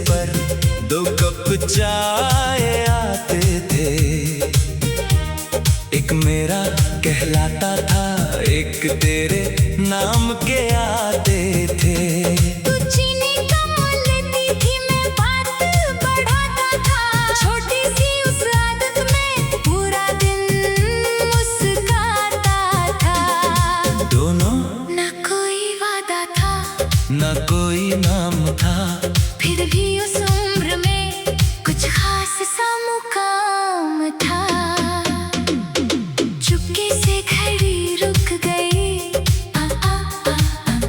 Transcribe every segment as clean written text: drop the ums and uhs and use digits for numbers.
पर 2 कप चाय आते थे। एक मेरा कहलाता था, एक तेरे नाम के आते थे। तू चीनी कम लेती थी, मैं बात बढ़ाता था। छोटी सी उस आदत में पूरा दिन मुस्कुराता था। दोनों न कोई वादा था, न कोई नाम था, फिर भी उस उम्र में कुछ खास सा मुकाम था। चुपके से घड़ी रुक गई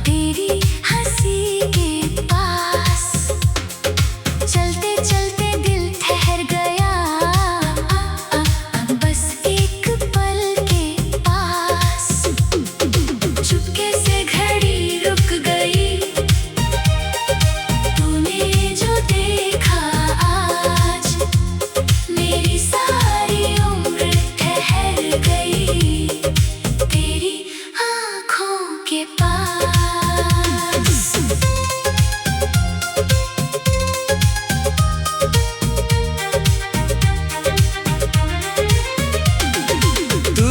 तेरी हंसी के पास। चलते चलते दिल ठहर गया बस एक पल के पास। चुपके से घड़ी रुक गई, तूने जो देखा आज, मेरी सारी उम्र ठहर गई तेरी आँखों के पास। तू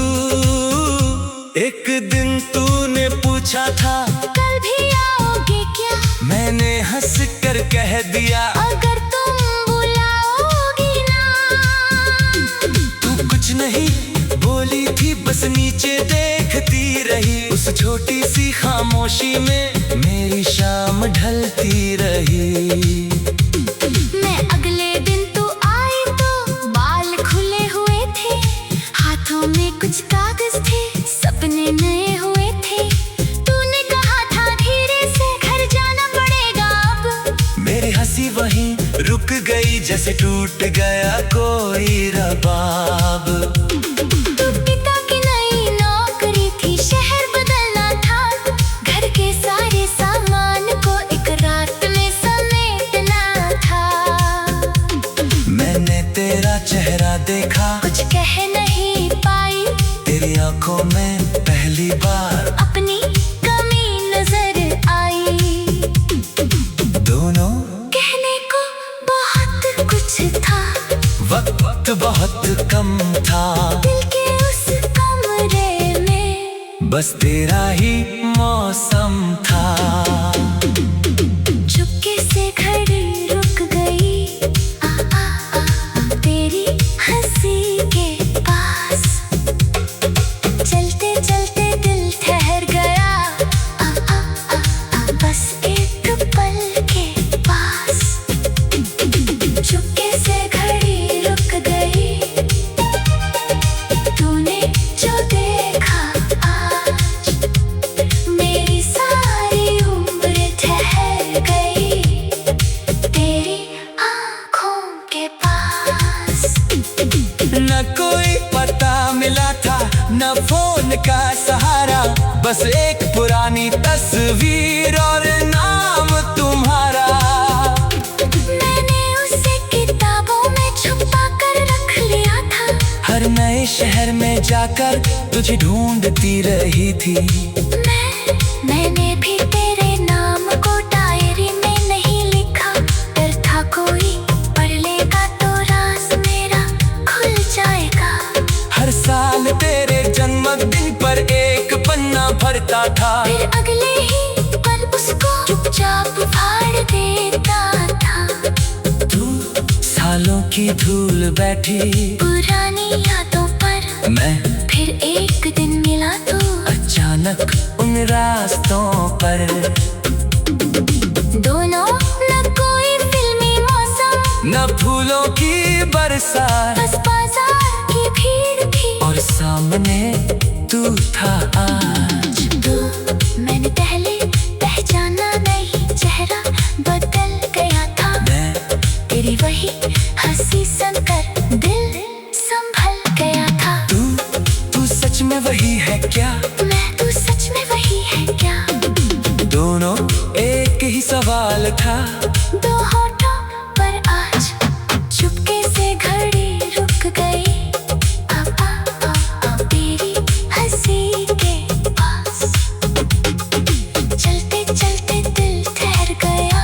एक दिन तूने पूछा था, कल भी आओगे क्या? मैंने हंस कर कह दिया, अगर तुम बुलाओगी ना। तू कुछ नहीं बोली थी, बस नीचे देखती रही। उस छोटी सी खामोशी में मेरी शाम ढलती रही। मैं अगले दिन तू आई तो बाल खुले हुए थे, हाथों में कुछ कागज थे, सपने नए हुए थे। तूने कहा था धीरे से घर जाना पड़ेगा अब। मेरी हंसी वहीं रुक गई, जैसे टूट गया कोई रबाब। तू पिता की नई नौकरी थी, शहर बदलना था, घर के सारे सामान को एक रात में समेटना था। मैंने तेरा चेहरा देखा, कुछ कह नहीं पाई, तेरी आंखों में पहली बार अपनी कमी नजर आई। दोनों कहने को बहुत कुछ था, वक्त बहुत कम था, दिल के उस कमरे में बस तेरा ही मौसम था। चुपके से घड़ी रुक गई तेरी हंसी के पास। चलते चलते दिल ठहर गया बस एक पल के पास। चुपके से घड़ी रुक गई, तूने जो देखा आज, मेरी सारी उम्र ठहर गई तेरी आँखों के पास। न कोई पता मिला था, न फोन का सहारा, बस एक पुरानी तस्वीर और नाम तुम्हारा। मैंने उसे किताबों में छुपा कर रख लिया था, हर नए शहर में जाकर तुझे ढूंढती रही थी। मैंने भी तेरे नाम को डायरी में नहीं लिखा, डर था कोई पढ़ लेगा तो राज मेरा खुल जाएगा। हर साल तेरे जन्मदिन पर एक पन्ना भरता था, फिर अगले ही पल उसको चुपचाप फाड़ देता था। तू सालों की धूल बैठी पुरानी यादों पर मैं फिर एक दिन मिला तो अचानक उन रास्तों पर। दोनों न कोई फिल्मी मौसम, न फूलों की बरसात, बस बाजार की भीड़ थी और सामने तू था आज। तू मैंने पहले पहचाना नहीं, चेहरा बदल गया था। मैं तेरी वही हंसी सुनकर दिल संभल गया था। तू सच में वही है क्या? तू सच में वही है क्या? दोनों एक ही सवाल था, दो होठों पर आज चुपके से घड़ी रुक गई तेरी हंसी के पास। चलते चलते दिल ठहर गया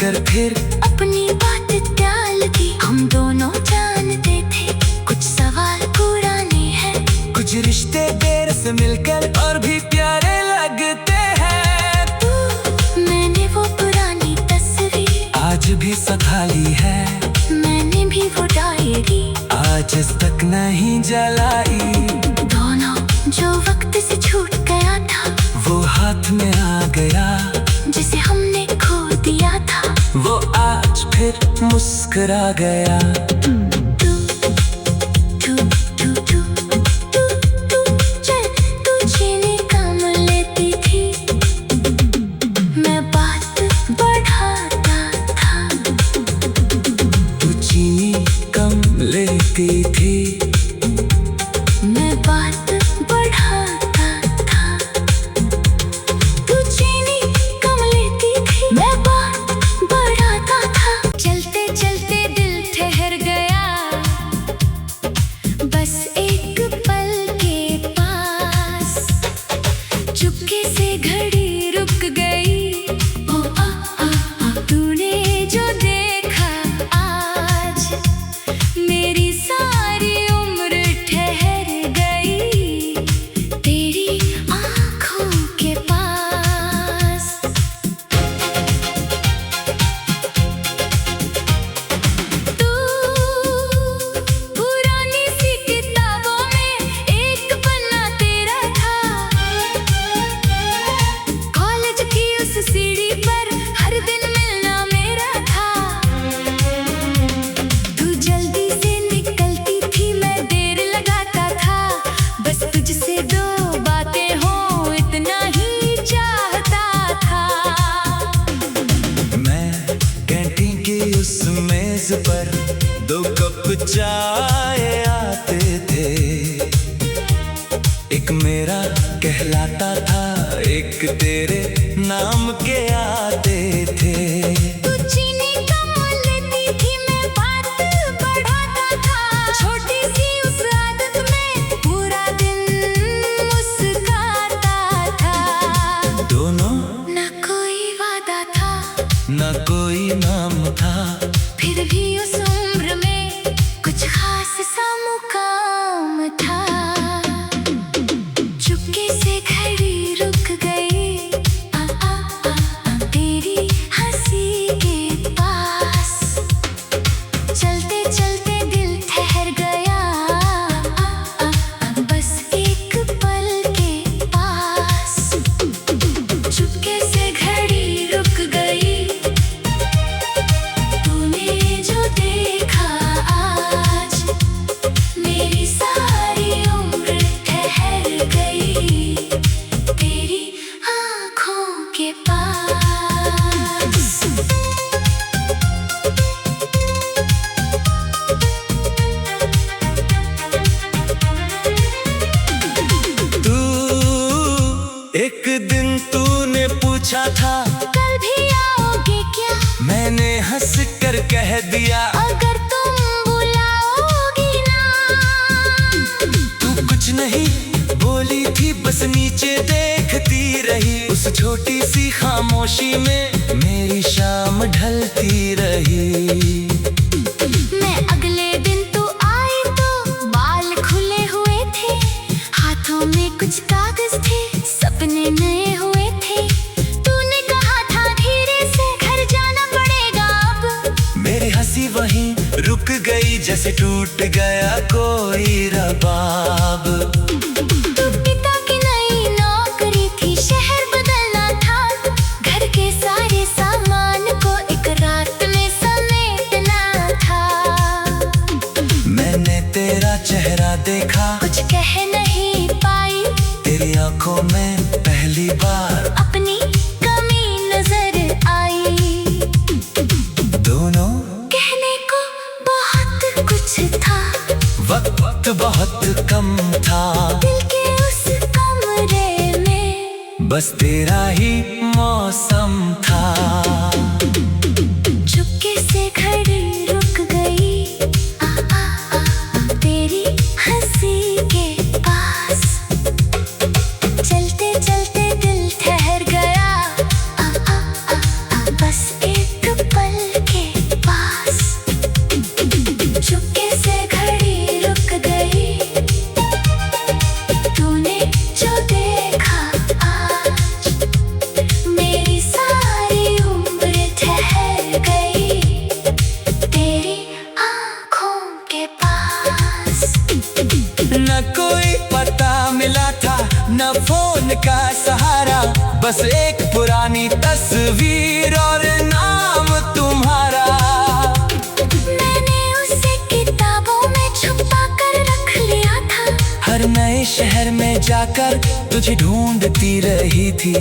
कर फिर अपनी बात टाल दी। हम दोनों जानते थे कुछ सवाल पुराने हैं, कुछ रिश्ते देर से मिलकर और भी प्यारे लगते हैं। मैंने वो पुरानी तस्वीर आज भी संभाली है, मैंने भी वो डायरी आज तक नहीं जलाई। दोनों जो वक्त से छूट गया था, वो हाथ में आ गया जिसे हमने खो दिया था। वो आज फिर मुस्कुरा गया। तू तू तू तू तू तू चल, तू चीनी कम लेती थी, मैं बात बढ़ाता था। तू चीनी कम लेती थी, मैं बात बढ़ाता था। तू चीनी कम लेती थी, मैं बात बढ़ाता था। चलते चलते दिल ठहर गया, बस एक पल के पास। चुपके से घड़ी रुक गई, ओ आ आ आ। तूने जो देखा आज, मेरी सारी उम्र ठहर गई तेरी आँखों के पास। तू पुरानी सी किताबों में एक पन्ना तेरा था, कॉलेज की उस सीढ़ी पर हर दिन मिलना मेरा था। तू जल्दी से निकलती थी, मैं देर लगाता था, बस तुझसे दो बातें हों इतना ही चाहता था। मैं कैंटीन की उस मेज पर 2 कप चाय आते थे। एक मेरा कहलाता था, एक तेरे नाम के आते थे। तू चीनी कम लेती थी, मैं बात बढ़ाता था। छोटी सी उस आदत में पूरा दिन मुस्कुराता था। दोनों न कोई वादा था, न कोई नाम था, फिर भी उस उम्र में कुछ खास सा मुकाम था। चुपके से घड़ी रुक गई, आ आ आ आ, तेरी हंसी के पास। चलते चलते दिल ठहर गया, आ आ आ, बस एक पल के पास। चुपके से घड़ी रुक गई, तूने जो देखा आज, मेरी सारी उम्र ठहर गई तेरी आँखों के पास। तू एक दिन तूने पूछा था, कल भी आओगे क्या? मैंने हंस कर कह दिया, अगर तुम बुलाओगी ना। तू कुछ नहीं बोली थी, बस नीचे देखती रही। उस छोटी सी खामोशी में मेरी शाम ढलती रही। मैं अगले दिन तू आई तो बाल खुले हुए थे, हाथों में कुछ कागज थे, सपने नए हुए थे। तूने कहा था धीरे से घर जाना पड़ेगा अब। मेरी हंसी वहीं रुक गई, जैसे टूट गया कोई रबाब। तू पिता की नई नौकरी थी, शहर बदलना था, घर के सारे सामान को एक रात में समेटना था। मैंने तेरा चेहरा देखा, कुछ कह नहीं पाई, तेरी आंखों में पहली बार अपनी कमी नजर आई। दोनों कहने को बहुत कुछ था, वक्त बहुत कम था, दिल के उस कमरे में बस तेरा ही मौसम था। चुपके से घड़ी रुक गई, आ आ आ आ, तेरी हंसी के पास। चलते चलते दिल ठहर गया, आ आ आ आ, बस एक पल का सहारा, बस एक पुरानी तस्वीर और नाम तुम्हारा। मैंने उसे किताबों में छुपा कर रख लिया था। हर नए शहर में जाकर तुझे ढूंढती रही थी।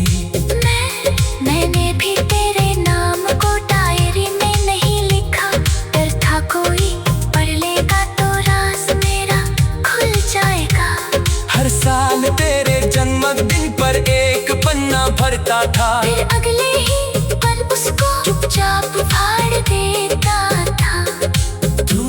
मैंने भी तेरे नाम को डायरी में नहीं लिखा। डर था कोई पढ़ लेगा तो राज मेरा खुल जाएगा। हर साल तेरे जन्मदिन पर एक पन्ना भरता था, फिर अगले ही पल उसको चुपचाप फाड़ देता था। तू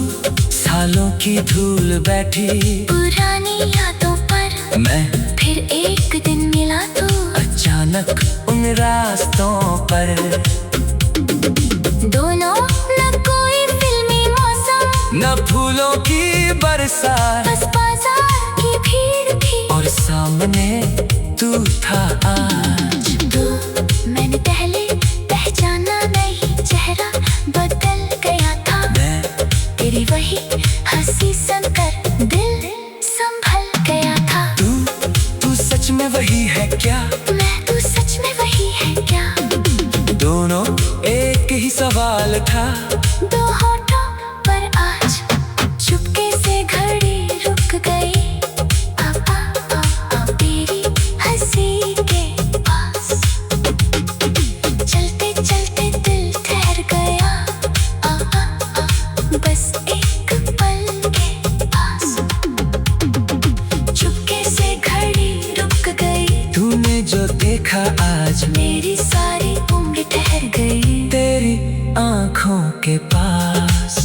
सालों की धूल बैठी पुरानी यादों पर मैं फिर एक दिन मिला तो अचानक उन रास्तों पर। दोनों न कोई फिल्मी मौसम, न फूलों की बरसात, बस बाजार की भीड़ थी और सामने तू था आज। तू मैंने पहले पहचाना नहीं, चेहरा बदल गया था। मैं तेरी वही हंसी सुनकर दिल संभल गया था। तू सच में वही है क्या? तू सच में वही है क्या? दोनों एक ही सवाल था। दो होठों पर आज चुपके से घड़ी रुक गई। तेरी हंसी के पास चलते चलते दिल ठहर गया। बस एक पल के पास चुपके से घड़ी रुक गई। तूने जो देखा आज मेरी सारी उम्र ठहर गई तेरी आंखों के पास।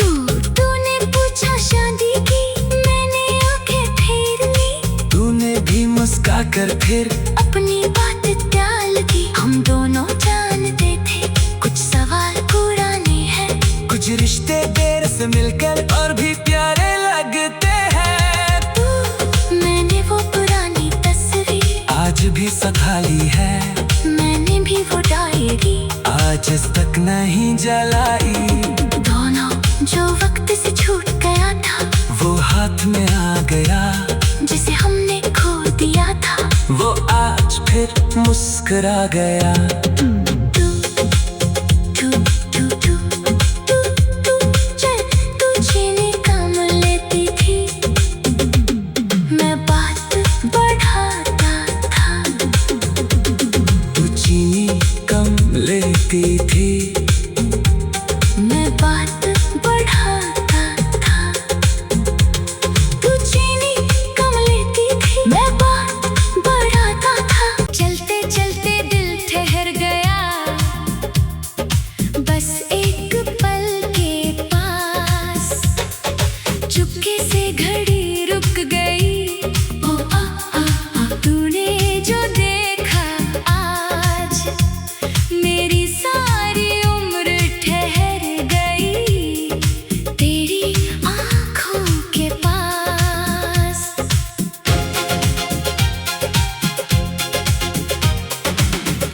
तूने पूछा शादी की, मैंने आंखें फेर ली। तूने भी मुस्का कर फिर अपनी बात टाल दी। हम दोनों जानते थे कुछ सवाल पुराने हैं। कुछ रिश्ते देर से मिलकर और भी प्यारे लगते हैं। मैंने वो पुरानी तस्वीर आज भी संभाली है, मैंने भी वो डायरी आज तक नहीं जलाई। दोनों जो वक्त से छूट गया था, वो हाथ में आ गया जिसे हमने खो दिया था। वो आज फिर मुस्कुरा गया। तू चीनी कम लेती थी, मैं बात बढ़ाता था। तू चीनी कम लेती थी, मैं बात बढ़ाता था। तू चीनी कम लेती थी, मैं बात बढ़ाता था। चलते चलते दिल ठहर गया, बस एक पल के पास चुपके से घड़ी रुक गई। तूने जो देखा आज मेरी सारी उम्र ठहर गई तेरी आंखों के पास।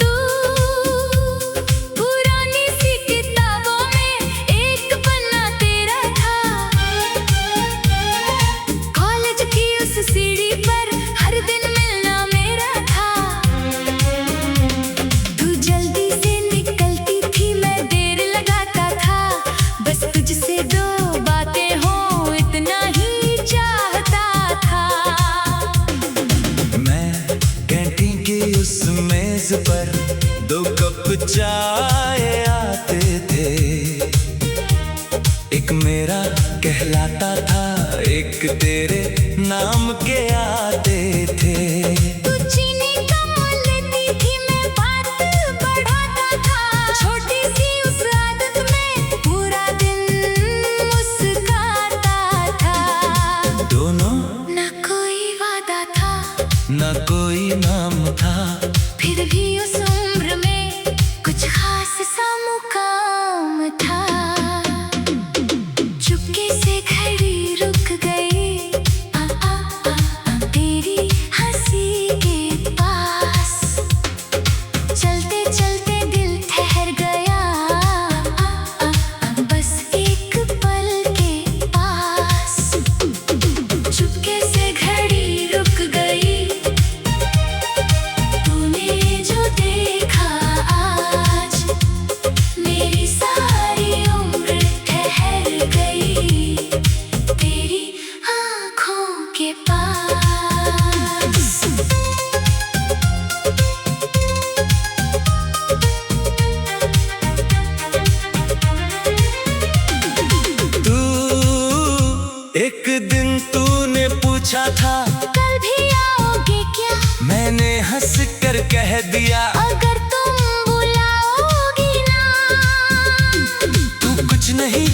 तू पुरानी सी किताबों में एक पन्ना तेरा था। कॉलेज की उस सीढ़ी पर हर दिन मिलना मेरा था। तू जल्दी से निकलती थी, मैं देर लगाता था। बस तुझसे दो बातें हों इतना ही चाहता था। मैं कैंटीन की उस मेज पर दो कप चाय आते थे। एक मेरा कहलाता था, एक तेरे नाम के आते थे। तू चीनी कम लेती थी, मैं बात बढ़ाता था। छोटी सी उस आदत में पूरा दिन मुस्कुराता था। दोनों न कोई वादा था, न कोई नाम था, फिर भी उस उम्र में कुछ खास सा मुकाम था। चुपके से घड़ी रुक गई, तेरी हंसी के पास। चलते चलते दिल ठहर गया, बस एक पल के पास चुपके से घड़ी रुक गई। दिया। अगर तुम बुलाओगी ना। तू कुछ नहीं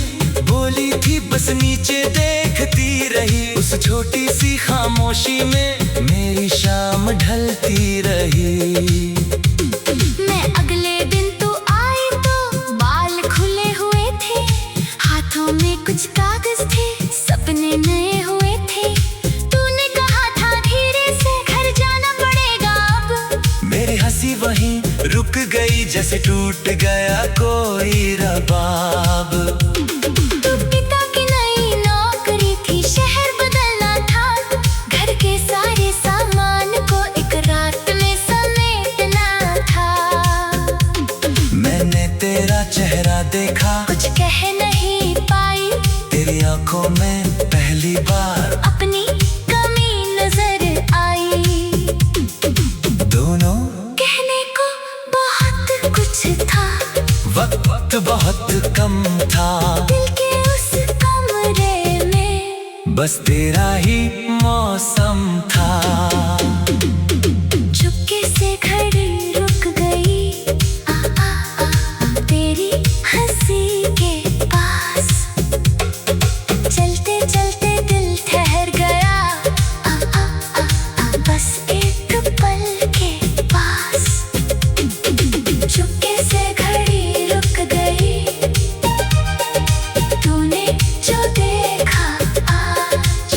बोली थी, बस नीचे देखती रही। उस छोटी सी खामोशी में मेरी शाम ढलती रही। मैं अगले दिन तू आई तो बाल खुले हुए थे, हाथों में कुछ कागज थे, सपने नए हुए थे। तूने कहा था धीरे से घर जाना पड़ेगा अब। मेरी हंसी वहीं रुक गई, जैसे टूट गया कोई रबाब। तू पिता की नई नौकरी थी, शहर बदलना था, घर के सारे सामान को एक रात में समेटना था। मैंने तेरा चेहरा देखा, कुछ कह नहीं पाई, तेरी आंखों में पहली बार अपनी कमी नजर आई। दोनों कहने को बहुत कुछ था, वक्त बहुत कम था। दिल के उस कमरे में बस तेरा ही मौसम था। चुपके से घड़ी रुक गई, तेरी हंसी के पास। चलते चलते दिल ठहर गया, बस एक पल के पास। चुपके से घड़ी रुक गई, तूने जो देखा आज,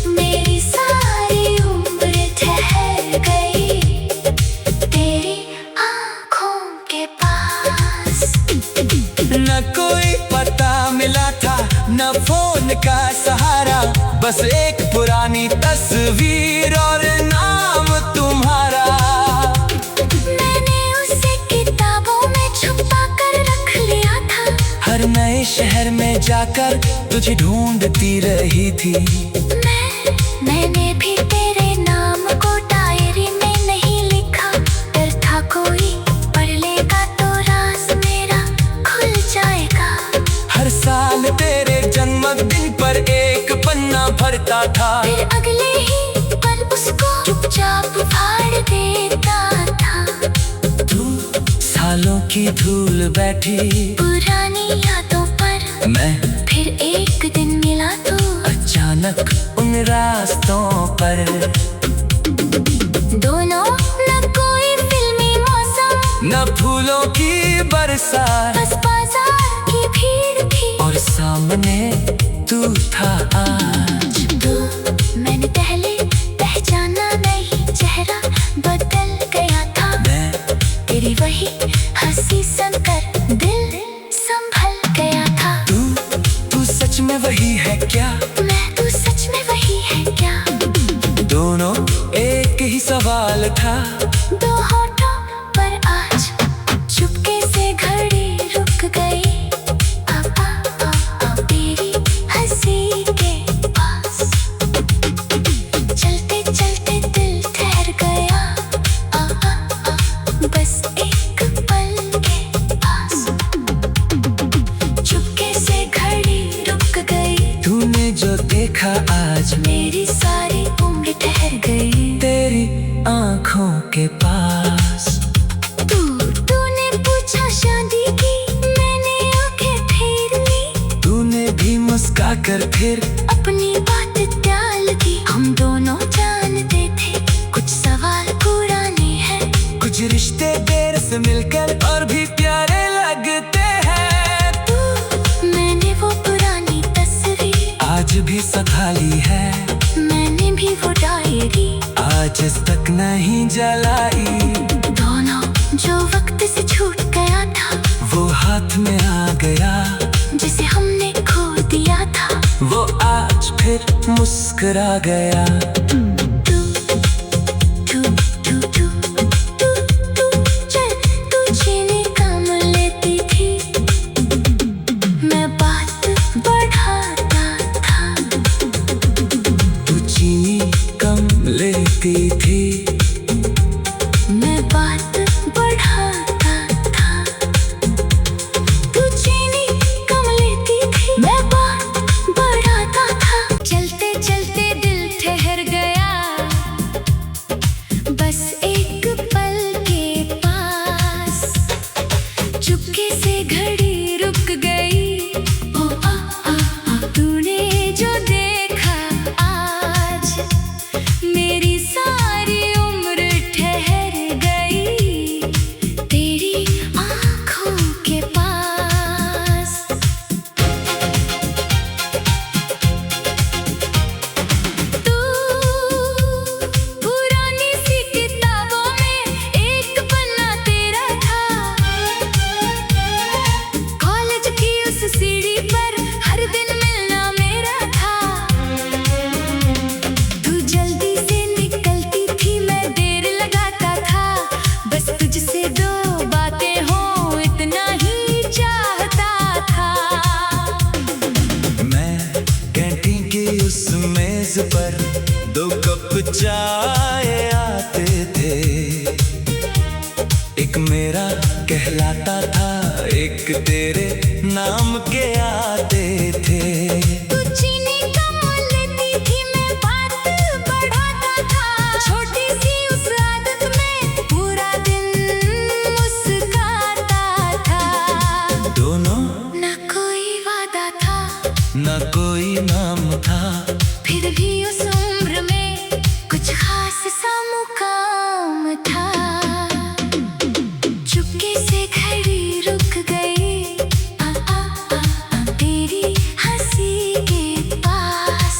मेरी सारी उम्र ठहर गई तेरी आँखों के पास। न कोई पता मिला था, न फोन का सहारा, बस एक पुरानी तस्वीर और नाम तुम्हारा। मैंने उसे किताबों में छुपा कर रख लिया था, हर नए शहर में जाकर तुझे ढूंढती रही थी। मैंने भी तेरे नाम को डायरी में नहीं लिखा, डर था कोई पढ़ लेगा तो राज मेरा खुल जाएगा। हर साल तेरे जन्मदिन पर एक पन्ना भरता था, फिर अगले ही पल उसको चुपचाप फाड़ देता था। तू सालों की धूल बैठी, पुरानी यादों पर मैं फिर एक दिन मिला तो अचानक उन रास्तों पर। दोनों न कोई फिल्मी मौसम, न फूलों की बरसात, बस बाजार की भीड़ थी और सामने तू था आज। तू मैंने पहले पहचाना नहीं, चेहरा बदल गया था। मैं तेरी वही हंसी सुनकर दिल संभल गया था। तू सच में वही है क्या? तू सच में वही है क्या? दोनों एक ही सवाल था। दो होठों पर आज चुपके से घड़ी रुक गई, तेरी हंसी के पास। चलते चलते दिल ठहर गया, बस एक पल के पास। चुपके से घड़ी रुक गई, तूने जो देखा आज, मेरी सारी उम्र ठहर गई तेरी आंखों के पास। तूने पूछा शादी की, मैंने आंखें फेर ली। तूने भी मुस्का कर फिर अपनी बात टाल दी। हम दोनों जानते थे कुछ सवाल पुराने हैं, कुछ रिश्ते देर से मिलकर और भी प्यारे लगते हैं। मैंने वो पुरानी तस्वीर आज भी संभाली है, मैंने भी वो डायरी आज तक नहीं जलाई। दोनों जो वक्त से छूट गया था, वो हाथ में आ गया जिसे हमने खो दिया था। वो आज फिर मुस्कुरा गया। तू चीनी कम लेती थी, मैं बात बढ़ाता था। तू चीनी कम लेती थी, मैं बात बढ़ाता था। तू चीनी कम लेती थी, मैं बात बढ़ाता था। चलते चलते दिल ठहर गया, बस एक पल के आता था, एक तेरे नाम के आते थे। तू चीनी कम लेती थी, मैं बात बढ़ाता था। छोटी सी उस आदत में पूरा दिन मुस्कुराता था। दोनों न कोई वादा था, न कोई नाम था, फिर भी उस उम्र में कुछ खास सा मुकाम था। चुपके से घड़ी रुक गई तेरी हंसी के पास।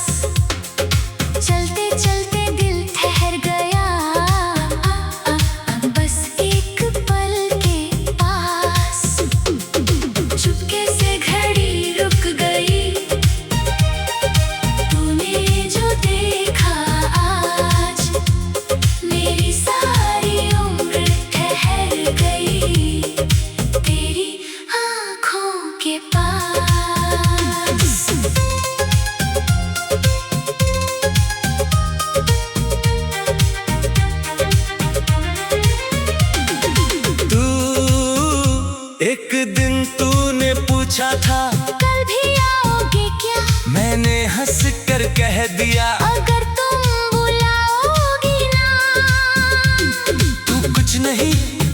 चलते चलते दिल ठहर गया बस एक पल के पास। चुपके से घड़ी रुक गई, तूने जो देखा आज, मेरी सारी उम्र ठहर गई तेरी आँखों के पास। तू एक दिन तूने पूछा था, कल भी आओगे क्या? मैंने हंस कर कह दिया, अगर तुम बुलाओगी ना। तू कुछ नहीं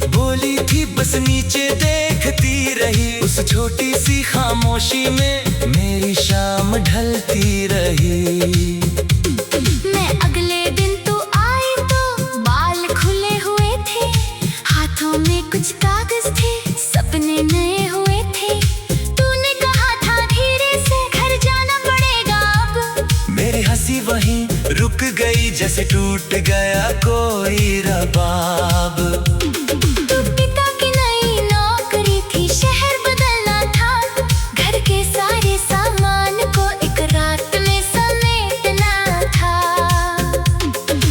बोली थी, बस नीचे देखती रही। उस छोटी सी खामोशी में मेरी शाम ढलती रही। मैं अगले दिन तू आई तो बाल खुले हुए थे, हाथों में कुछ कागज थे, सपने नए हुए थे। तूने कहा था धीरे से घर जाना पड़ेगा अब। मेरी हंसी वहीं रुक गई, जैसे टूट गया कोई रबाब। तू पिता की नई नौकरी थी, शहर बदलना था, घर के सारे सामान को एक रात में समेटना था।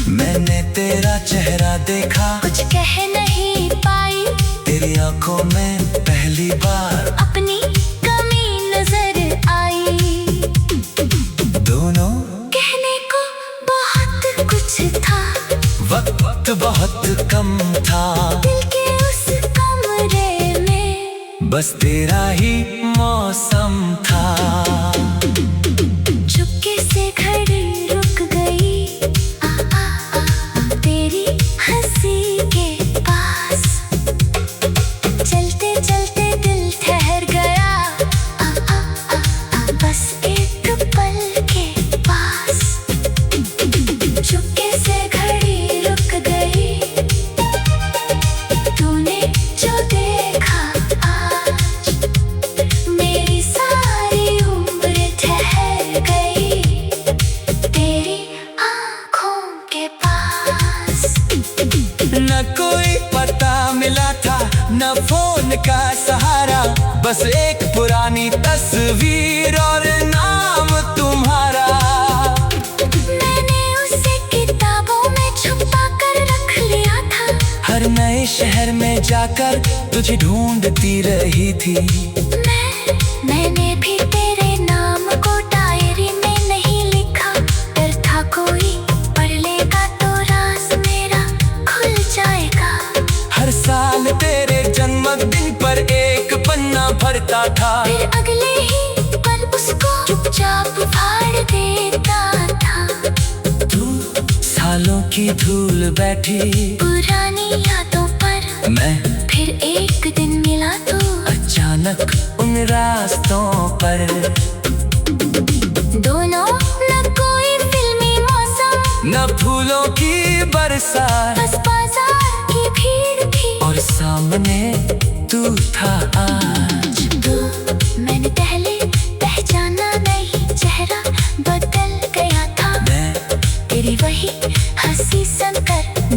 मैंने तेरा चेहरा देखा, कुछ कह नहीं पाई, तेरी आंखों में पहली बार अपनी कमी नजर आई। दोनों कहने को बहुत कुछ था, वक्त बहुत कम था, दिल के उस कमरे में बस तेरा ही मौसम था। चुपके से घड़ी रुक गई तेरी हंसी के पास। चलते चलते दिल ठहर गया बस एक पल के पास। चुपके से घड़ी रुक गई, तूने जो देखा आज, मेरी सारी उम्र ठहर गई तेरी आँखों के पास। न कोई पता मिला था, न फोन का सहारा, बस एक पुरानी तस्वीर और नाम तुम्हारा। मैंने उसे किताबों में छुपा कर रख लिया था, हर नए शहर में जाकर तुझे ढूंढती रही थी। मैंने भी तेरे नाम को डायरी में नहीं लिखा, डर था कोई पढ़ लेगा तो राज मेरा खुल जाएगा। हर साल तेरे जन्मदिन पर एक पन्ना भरता था, फिर अगले ही पल उसको चुपचाप फाड़ देता था। तू सालों की धूल बैठी पुरानी यादों पर मैं फिर एक दिन मिला तो अचानक उन रास्तों पर। दोनों न कोई फिल्मी मौसम, न फूलों की बरसात, बस बाजार की भीड़ थी और सामने तू था आज। तू मैंने पहले पहचाना नहीं, चेहरा बदल गया था, मैं तेरी वही हंसी सुनकर